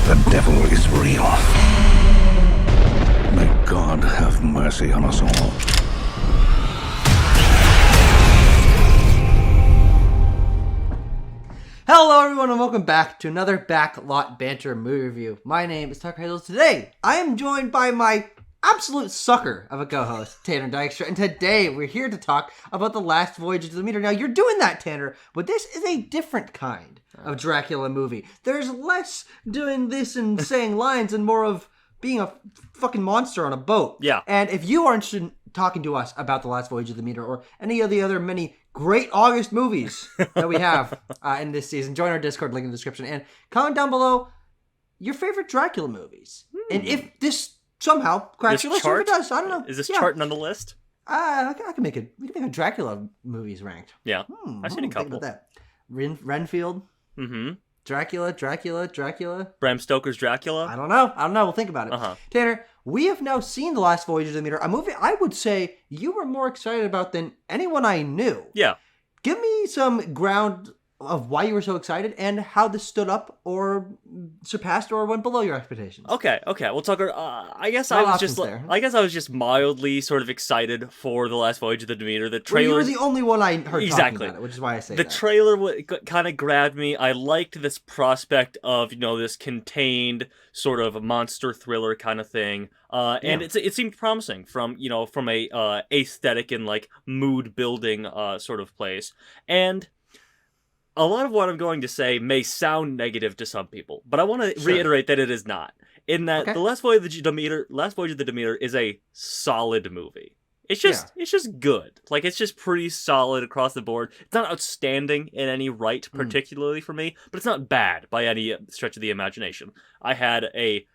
The devil is real. May God have mercy on us all. Hello everyone and welcome back to another Backlot Banter movie review. My name is Tucker Hazel. Today, I am joined by my absolute sucker of a co-host, Tanner Dykstra, and today we're here to talk about The Last Voyage of Demeter. Now, you're doing that, Tanner, but this is a different kind of Dracula movie. There's less doing this and saying lines and more of being a fucking monster on a boat. Yeah. And if you are interested in talking to us about The Last Voyage of Demeter or any of the other many great August movies that we have in this season, join our Discord, link in the description, and comment down below your favorite Dracula movies. And if this somehow cracks your list, or if it does, I don't know. Is this charting on the list? I can make it. We can make a Dracula movies ranked. Yeah, I've seen a couple. Think about that. Renfield. Mm-hmm. Dracula. Bram Stoker's Dracula. I don't know. We'll think about it. Uh-huh. Tanner, we have now seen The Last Voyage of Demeter, a movie I would say you were more excited about than anyone I knew. Yeah. Give me some ground of why you were so excited and how this stood up or surpassed or went below your expectations. Okay. Well, Tucker, I guess I was just mildly sort of excited for The Last Voyage of the Demeter. The trailer. Well, you were the only one I heard exactly talking about it, which is why I say the that. trailer kind of grabbed me. I liked this prospect of this contained sort of monster thriller kind of thing, and it seemed promising from a aesthetic and like mood building sort of place. And a lot of what I'm going to say may sound negative to some people, but I want to reiterate that it is not. In that, The Last Voyage of the Demeter is a solid movie. It's just good. Like, it's just pretty solid across the board. It's not outstanding in any right, particularly for me, but it's not bad by any stretch of the imagination. I had a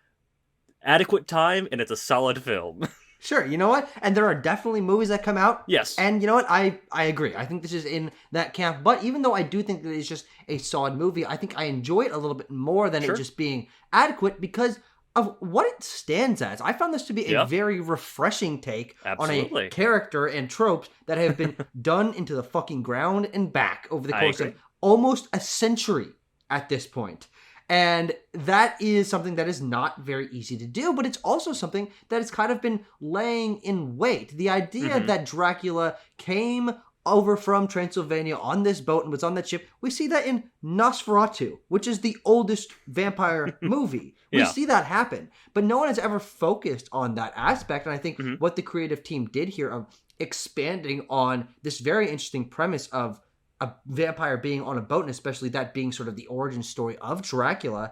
adequate time, and it's a solid film. Sure, you know what? And there are definitely movies that come out. Yes. And you know what? I agree. I think this is in that camp. But even though I do think that it's just a solid movie, I think I enjoy it a little bit more than it just being adequate because of what it stands as. I found this to be a very refreshing take on a character and tropes that have been done into the fucking ground and back over the course of almost a century at this point. And that is something that is not very easy to do, but it's also something that has kind of been laying in wait. The idea that Dracula came over from Transylvania on this boat and was on that ship, we see that in Nosferatu, which is the oldest vampire movie. We see that happen, but no one has ever focused on that aspect. And I think what the creative team did here of expanding on this very interesting premise of a vampire being on a boat, and especially that being sort of the origin story of Dracula,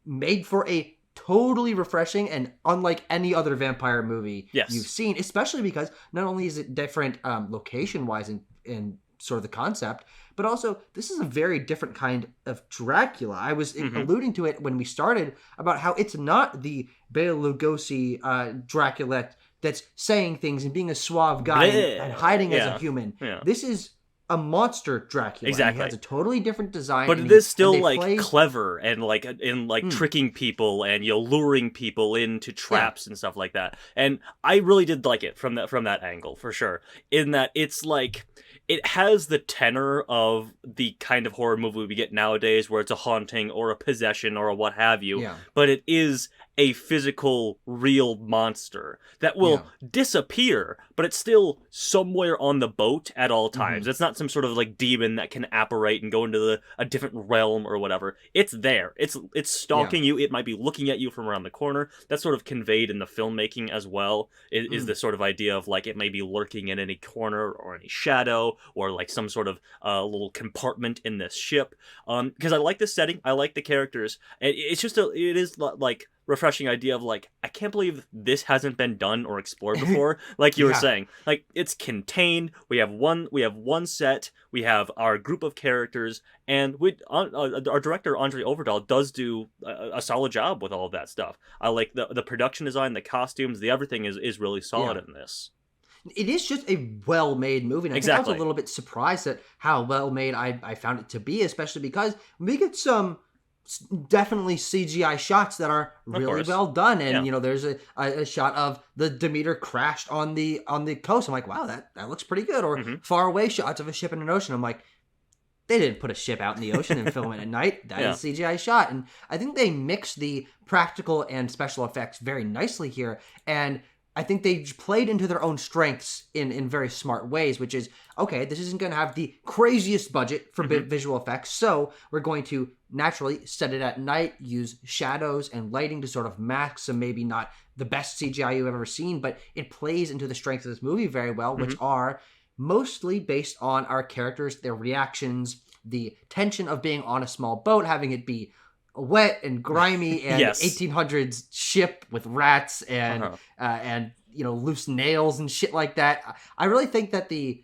made for a totally refreshing and unlike any other vampire movie you've seen, especially because not only is it different location-wise in sort of the concept, but also this is a very different kind of Dracula. I was alluding to it when we started about how it's not the Bela Lugosi Dracula that's saying things and being a suave guy and hiding as a human. Yeah. This is a monster Dracula. Exactly. He has a totally different design. But it is still clever and tricking people and luring people into traps and stuff like that. And I really did like it from that angle for sure. In that it's like it has the tenor of the kind of horror movie we get nowadays where it's a haunting or a possession or a what have you. Yeah. But it is a physical, real monster that will disappear, but it's still somewhere on the boat at all times. It's not some sort of like demon that can apparate and go into a different realm or whatever. It's there. It's stalking you. It might be looking at you from around the corner. That's sort of conveyed in the filmmaking as well. Is the sort of idea of like it may be lurking in any corner or any shadow or like some sort of little compartment in this ship. Because I like the setting. I like the characters. And it's just it is like refreshing idea of like, I can't believe this hasn't been done or explored before. Like you were saying, like it's contained. We have one set. We have our group of characters, and our director Andre Ovredal does do a solid job with all of that stuff. I like the production design, the costumes, the everything is really solid in this. It is just a well-made movie. And I think I was a little bit surprised at how well-made I found it to be, especially because we get some definitely CGI shots that are really well done. And, there's a shot of the Demeter crashed on the coast. I'm like, wow, that looks pretty good. Or far away shots of a ship in an ocean. I'm like, they didn't put a ship out in the ocean and film it at night. That is CGI shot. And I think they mix the practical and special effects very nicely here. And I think they played into their own strengths in very smart ways, which is, okay, this isn't going to have the craziest budget for visual effects, so we're going to naturally set it at night, use shadows and lighting to sort of mask some maybe not the best CGI you've ever seen, but it plays into the strengths of this movie very well, which are mostly based on our characters, their reactions, the tension of being on a small boat, having it be wet and grimy and 1800s ship with rats and loose nails and shit like that. I really think that the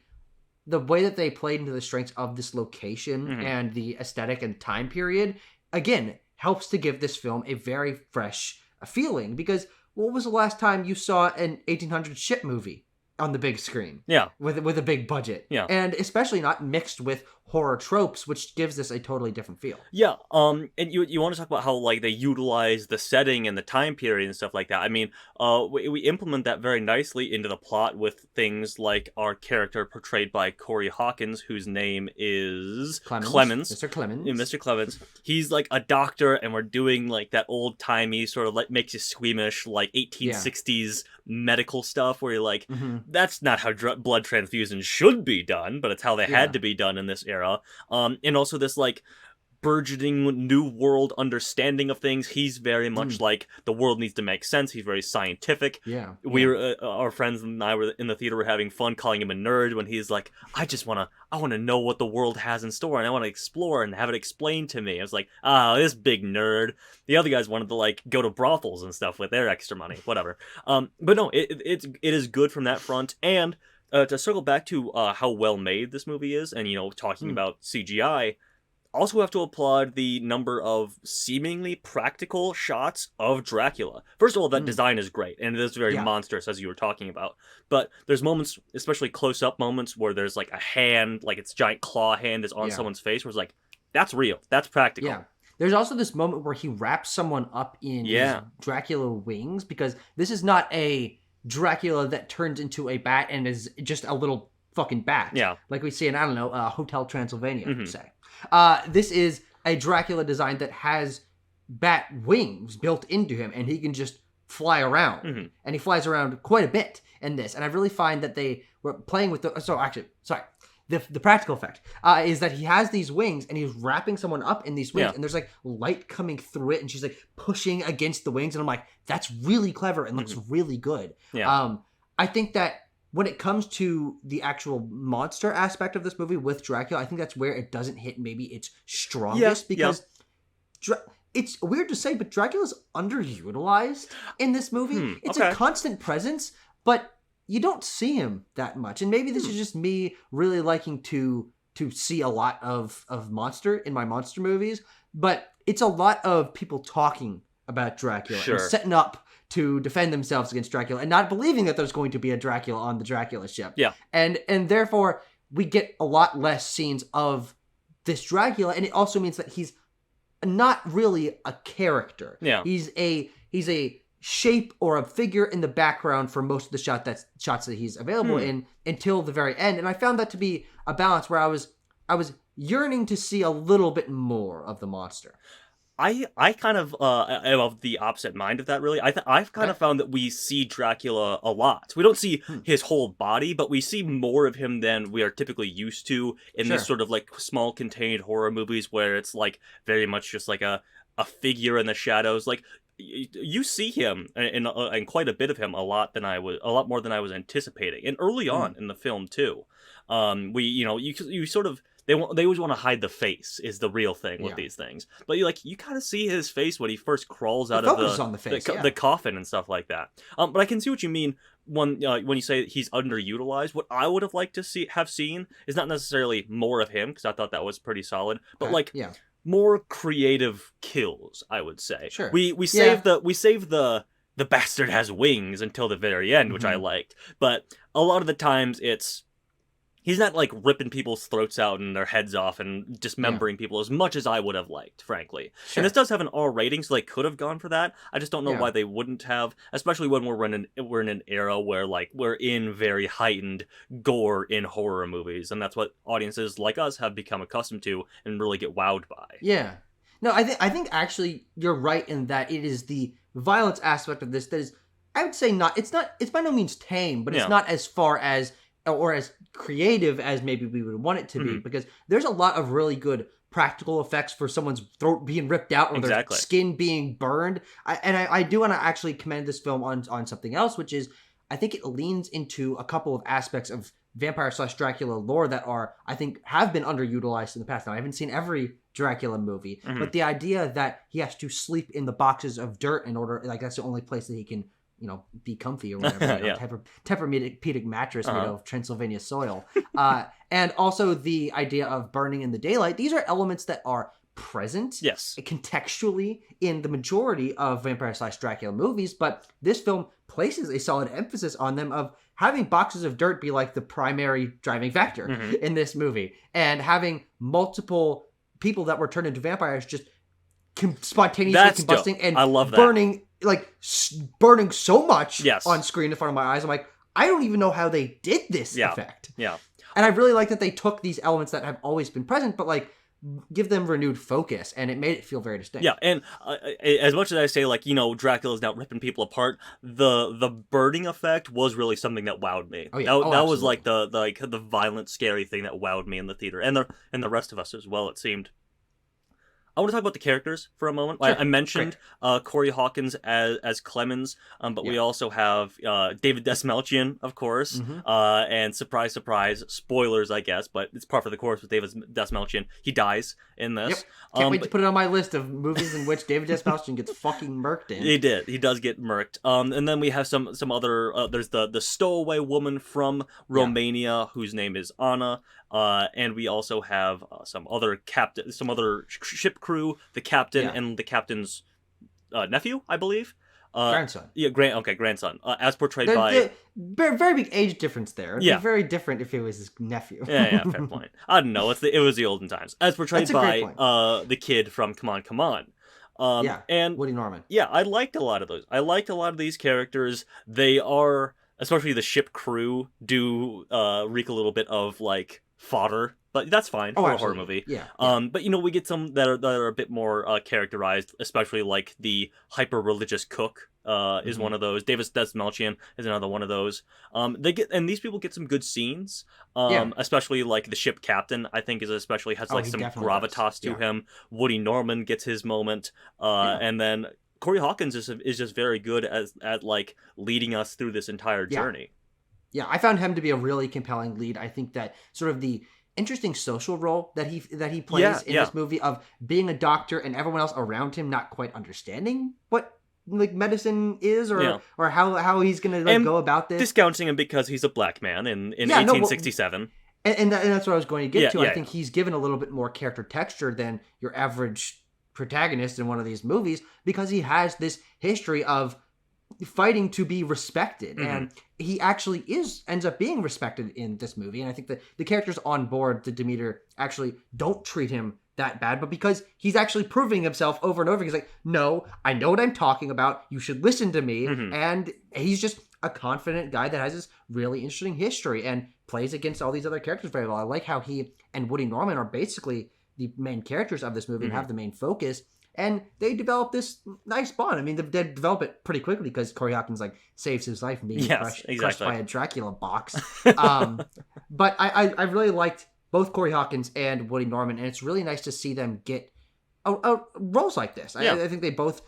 way that they played into the strengths of this location and the aesthetic and time period, again, helps to give this film a very fresh feeling. Because what was the last time you saw an 1800s ship movie on the big screen? Yeah. With a big budget. Yeah. And especially not mixed with horror tropes, which gives this a totally different feel. Yeah. And you want to talk about how like they utilize the setting and the time period and stuff like that. I mean, we implement that very nicely into the plot with things like our character portrayed by Corey Hawkins, whose name is Clemens. Mr. Clemens. Yeah, Mr. Clemens. He's like a doctor, and we're doing like that old timey sort of like makes you squeamish like 1860s medical stuff where you're like, that's not how blood transfusion should be done, but it's how they had to be done in this era. And also this like burgeoning new world understanding of things. He's very much like the world needs to make sense. He's very scientific. We were our friends and I were in the theater, were having fun calling him a nerd when he's like, I want to know what the world has in store, and I want to explore and have it explained to me. I was like, this big nerd. The other guys wanted to like go to brothels and stuff with their extra money, whatever. But no, it is good from that front. And to circle back to how well made this movie is, and talking about CGI, also have to applaud the number of seemingly practical shots of Dracula. First of all, that design is great, and it is very monstrous, as you were talking about. But there's moments, especially close-up moments, where there's like a hand, like its giant claw hand is on someone's face, where it's like, that's real, that's practical. Yeah. There's also this moment where he wraps someone up in his Dracula wings, because this is not a Dracula that turns into a bat and is just a little fucking bat. Yeah. Like we see in, I don't know, Hotel Transylvania, say. This is a Dracula design that has bat wings built into him, and he can just fly around. And he flies around quite a bit in this. And I really find that they were playing with the practical effect is that he has these wings, and he's wrapping someone up in these wings, and there's like light coming through it, and she's like pushing against the wings, and I'm like, that's really clever and looks really good. I think that when it comes to the actual monster aspect of this movie with Dracula, I think that's where it doesn't hit maybe its strongest, because it's weird to say, but Dracula's underutilized in this movie. It's a constant presence, but you don't see him that much. And maybe this is just me really liking to see a lot of monster in my monster movies, but it's a lot of people talking about Dracula and setting up to defend themselves against Dracula and not believing that there's going to be a Dracula on the Dracula ship. Yeah. And therefore we get a lot less scenes of this Dracula, and it also means that he's not really a character. Yeah. He's a shape or a figure in the background for most of the shots that he's available in until the very end. And I found that to be a balance where I was yearning to see a little bit more of the monster. I kind of am of the opposite mind of that, really. I've kind of found that we see Dracula a lot. We don't see his whole body, but we see more of him than we are typically used to in this sort of like small contained horror movies where it's like very much just like a figure in the shadows. Like you see him and quite a bit of him a lot more than I was anticipating, and early on in the film too. You sort of. They always want to hide the face is the real thing with these things. But you kind of see his face when he first crawls out of the coffin and stuff like that. But I can see what you mean when you say he's underutilized. What I would have liked to have seen is not necessarily more of him, because I thought that was pretty solid, but more creative kills, I would say. Sure. We save the bastard has wings until the very end, which I liked. But a lot of the times it's he's not like ripping people's throats out and their heads off and dismembering people as much as I would have liked, frankly. Sure. And this does have an R rating, so they could have gone for that. I just don't know why they wouldn't have, especially when we're in an era where like we're in very heightened gore in horror movies, and that's what audiences like us have become accustomed to and really get wowed by. Yeah. No, I think actually you're right in that it is the violence aspect of this that is, I would say it's by no means tame, but it's not as far as or as creative as maybe we would want it to be, because there's a lot of really good practical effects for someone's throat being ripped out or their skin being burned. I do want to actually commend this film on something else, which is I think it leans into a couple of aspects of vampire/Dracula lore that I think have been underutilized in the past. Now, I haven't seen every Dracula movie, but the idea that he has to sleep in the boxes of dirt in order, like that's the only place that he can, be comfy or whatever. Tempur-Pedic mattress made of Transylvania soil. And also the idea of burning in the daylight. These are elements that are present contextually in the majority of vampire/Dracula movies, but this film places a solid emphasis on them of having boxes of dirt be like the primary driving factor in this movie, and having multiple people that were turned into vampires just spontaneously combusting and I love that. burning so much on screen in front of my eyes. I'm like, I don't even know how they did this effect. Yeah. And I really like that they took these elements that have always been present, but like give them renewed focus, and it made it feel very distinct. Yeah, and as much as I say, like, Dracula's now ripping people apart, the burning effect was really something that wowed me. Oh, yeah. That was like the violent, scary thing that wowed me in the theater, and the rest of us as well, it seemed. I want to talk about the characters for a moment. Sure. I mentioned Corey Hawkins as Clemens, but we also have David Dastmalchian, of course, and surprise, surprise, spoilers, I guess, but it's par for the course with David Dastmalchian. He dies in this. Yep. Can't wait to put it on my list of movies in which David Dastmalchian gets fucking murked in. He did. He does get murked. And then we have some other. There's the stowaway woman from Romania whose name is Anna. And we also have some other ship crew, the captain and the captain's nephew, I believe. Grandson. Yeah, grandson. As portrayed by... Very big age difference there. It'd be very different if it was his nephew. Yeah, fair point. I don't know. It was the olden times. As portrayed by the kid from Come On, Come On. And Woody Norman. Yeah, I liked a lot of those. I liked a lot of these characters. They are, especially the ship crew, do reek a little bit of, like, fodder, but that's fine for a horror movie. Yeah. But we get some that are a bit more characterized, especially like the hyper religious cook is one of those. David Dastmalchian is another one of those. These people get some good scenes. Especially like the ship captain, I think has some gravitas to him. Woody Norman gets his moment, and then Corey Hawkins is just very good at like leading us through this entire journey. Yeah, I found him to be a really compelling lead. I think that sort of the interesting social role that he plays in this movie of being a doctor and everyone else around him not quite understanding what like medicine is or how he's gonna go about this, discounting him because he's a black man in 1867. And that's what I was going to get to. I think he's given a little bit more character texture than your average protagonist in one of these movies because he has this history of fighting to be respected, and he actually ends up being respected in this movie. And I think that the characters on board the Demeter actually don't treat him that bad, but because he's actually proving himself over and over, he's like, no, I know what I'm talking about, you should listen to me. And he's just a confident guy that has this really interesting history and plays against all these other characters very well. I like how he and Woody Norman are basically the main characters of this movie and have the main focus. And they develop this nice bond. I mean, they develop it pretty quickly because Corey Hawkins like saves his life from being crushed by a Dracula box. But I really liked both Corey Hawkins and Woody Norman, and it's really nice to see them get roles like this. I think they both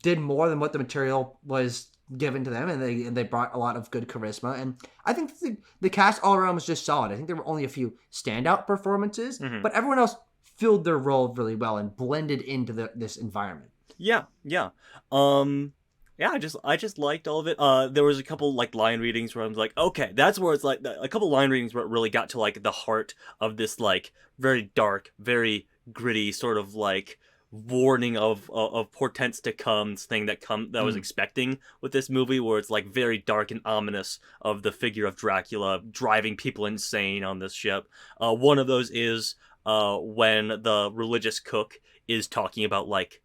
did more than what the material was given to them, and they brought a lot of good charisma. And I think the cast all around was just solid. I think there were only a few standout performances, but everyone else filled their role really well and blended into this environment. I just liked all of it. There was a couple like line readings where I was like, okay, that's where it's like a couple line readings where it really got to like the heart of this like very dark, very gritty sort of like warning of portents to come thing that I was expecting with this movie, where it's like very dark and ominous of the figure of Dracula driving people insane on this ship. One of those is when the religious cook is talking about like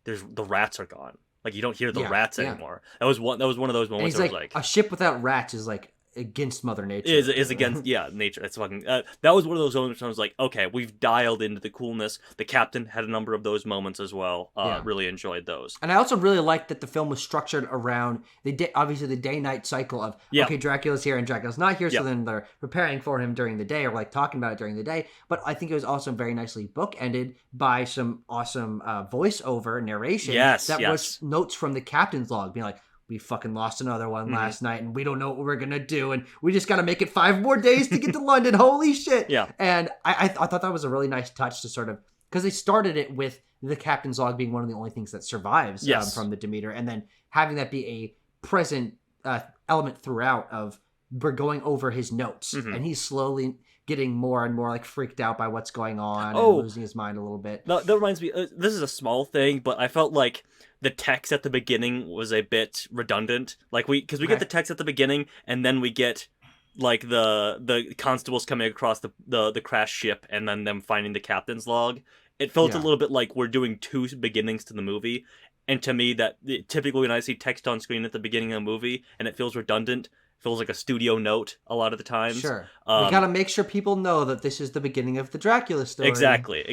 the rats are gone. Like you don't hear the rats anymore. That was one of those moments. And he's where like, a ship without rats is like against Mother Nature. Is against nature. It's fucking. That was one of those moments where I was like, okay, we've dialed into the coolness. The captain had a number of those moments as well. Really enjoyed those. And I also really liked that the film was structured around obviously the day-night cycle of okay, Dracula's here and Dracula's not here, so then they're preparing for him during the day or like talking about it during the day. But I think it was also very nicely bookended by some awesome voiceover narration. That was notes from the captain's log, being like, we fucking lost another one last night, and we don't know what we're gonna do, and we just gotta make it 5 more days to get to London. Holy shit! Yeah. And I thought that was a really nice touch to sort of, because they started it with the captain's log being one of the only things that survives from the Demeter, and then having that be a present element throughout of we're going over his notes, and he's slowly getting more and more like freaked out by what's going on and losing his mind a little bit. That reminds me, this is a small thing, but I felt like the text at the beginning was a bit redundant. Like because we get the text at the beginning, and then we get like the constables coming across the crashed ship, and then them finding the captain's log. It felt a little bit like we're doing 2 beginnings to the movie. And to me, that typically when I see text on screen at the beginning of a movie and it feels redundant, feels like a studio note a lot of the times. Sure. We gotta make sure people know that this is the beginning of the Dracula story. Exactly.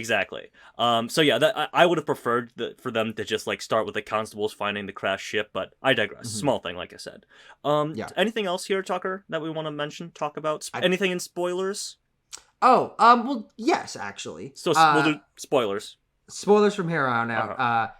So yeah, I would have preferred for them to just like start with the constables finding the crashed ship, but I digress. Small thing, like I said. Anything else here, Tucker, that we want to talk about? Anything in spoilers? Well, yes, actually. So we'll do spoilers. Spoilers from here on out.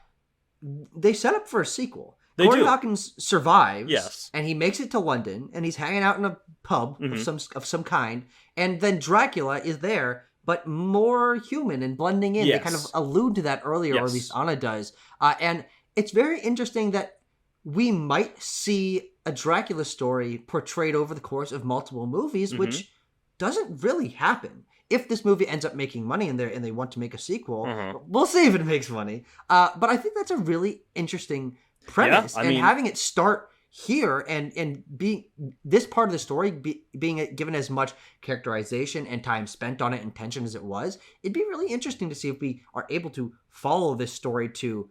They set up for a sequel. Corey Hawkins survives, yes, and he makes it to London, and he's hanging out in a pub of some kind, and then Dracula is there, but more human and blending in. Yes. They kind of allude to that earlier, or at least Anna does. And it's very interesting that we might see a Dracula story portrayed over the course of multiple movies, which doesn't really happen. If this movie ends up making money and they want to make a sequel, we'll see if it makes money. But I think that's a really interesting premise, and having it start here and being this part of the story being given as much characterization and time spent on it and tension as it was, it'd be really interesting to see if we are able to follow this story to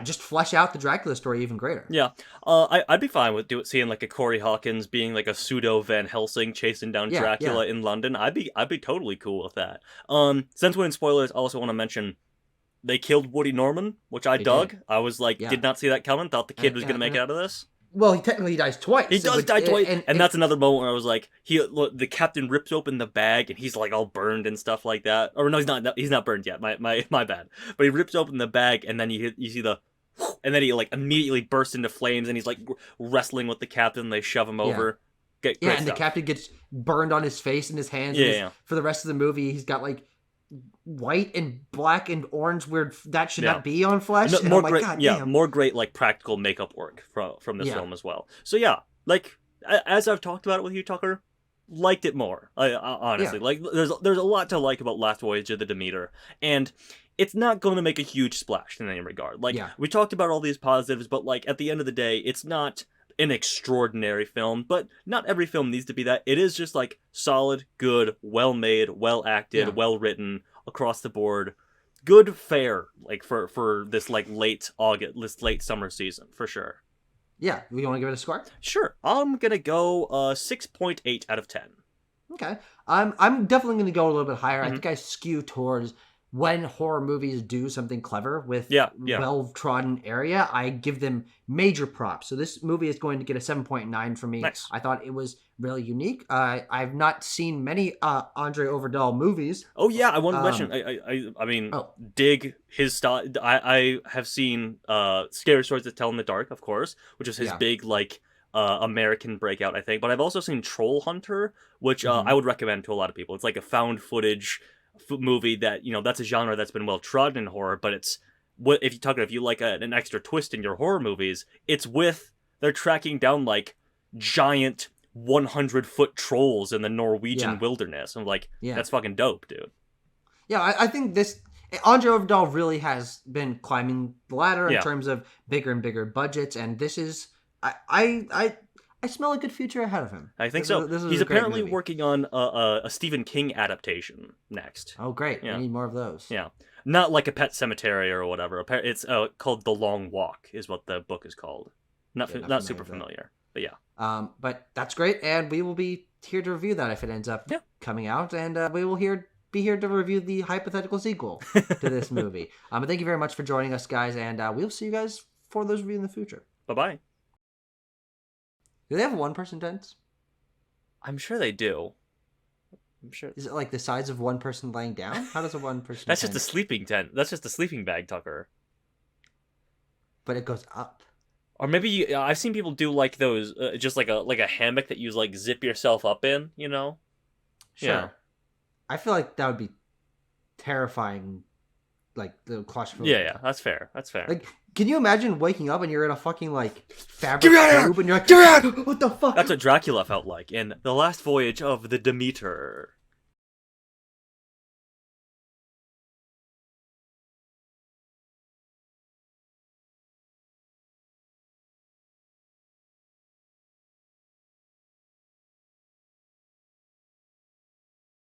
just flesh out the Dracula story even greater. Yeah, I'd be fine with seeing like a Corey Hawkins being like a pseudo Van Helsing chasing down Dracula in London. I'd be totally cool with that. Since we're in spoilers, I also want to mention they killed Woody Norman, which I dug. I was like, did not see that coming. Thought the kid was going to make it out of this. Well, he technically dies twice. He does die twice, and that's another moment where I was like, the captain rips open the bag, and he's like all burned and stuff like that. Or no, he's not burned yet. My bad. But he rips open the bag, and then you see and then he like immediately bursts into flames, and he's like wrestling with the captain. They shove him over. Great and stuff. The captain gets burned on his face and his hands. For the rest of the movie, he's got like white and black and orange weird that should not be on flesh. No, more great like practical makeup work from this film as well. So like as I've talked about it with you, Tucker, liked it more. Honestly, like there's a lot to like about Last Voyage of the Demeter, and it's not going to make a huge splash in any regard. Like we talked about all these positives, but like at the end of the day, it's not an extraordinary film, but not every film needs to be that. It is just like solid, good, well made, well acted, well written across the board. Good fare like for this like late summer season for sure. Yeah, we want to give it a score? Sure. I'm gonna go 6.8 out of 10. Okay. I'm definitely gonna go a little bit higher. I think I skew towards when horror movies do something clever with well-trodden area, I give them major props. So this movie is going to get a 7.9 from me. Nice. I thought it was really unique. I've not seen many Andre Ovredal movies. Oh yeah, I want to mention. I mean, dig his style. I have seen Scary Stories to Tell in the Dark, of course, which is his big like American breakout, I think. But I've also seen Troll Hunter, which I would recommend to a lot of people. It's like a found footage movie that, that's a genre that's been well trodden in horror, but it's if you like an extra twist in your horror movies, it's they're tracking down like giant 100-foot trolls in the Norwegian wilderness. I'm like, that's fucking dope, dude. Yeah, I think this, Andre Ovredal really has been climbing the ladder in Yeah. terms of bigger and bigger budgets, and this is I smell a good future ahead of him. I think so. This is He's a great apparently movie. working on a Stephen King adaptation next. Oh, great! Yeah. We need more of those. Yeah, not like a Pet Cemetery or whatever. It's called The Long Walk, is what the book is called. Not super familiar, but yeah. But that's great, and we will be here to review that if it ends up coming out, and we will be here to review the hypothetical sequel to this movie. But thank you very much for joining us, guys, and we'll see you guys for those reviews in the future. Bye-bye. Do they have one-person tents? I'm sure they do. I'm sure. Is it like the size of one person laying down? How does a one-person That's tent... just a sleeping tent. That's just a sleeping bag, Tucker. But it goes up. Or maybe I've seen people do like those, just like a hammock that you like zip yourself up in, you know? Sure. Yeah. I feel like that would be terrifying, like the claustrophobia. Yeah, that's fair. That's fair. Like, can you imagine waking up and you're in a fucking like fabric Get me out of here! tube and you're like, Get me out! what the fuck? That's what Dracula felt like in The Last Voyage of the Demeter.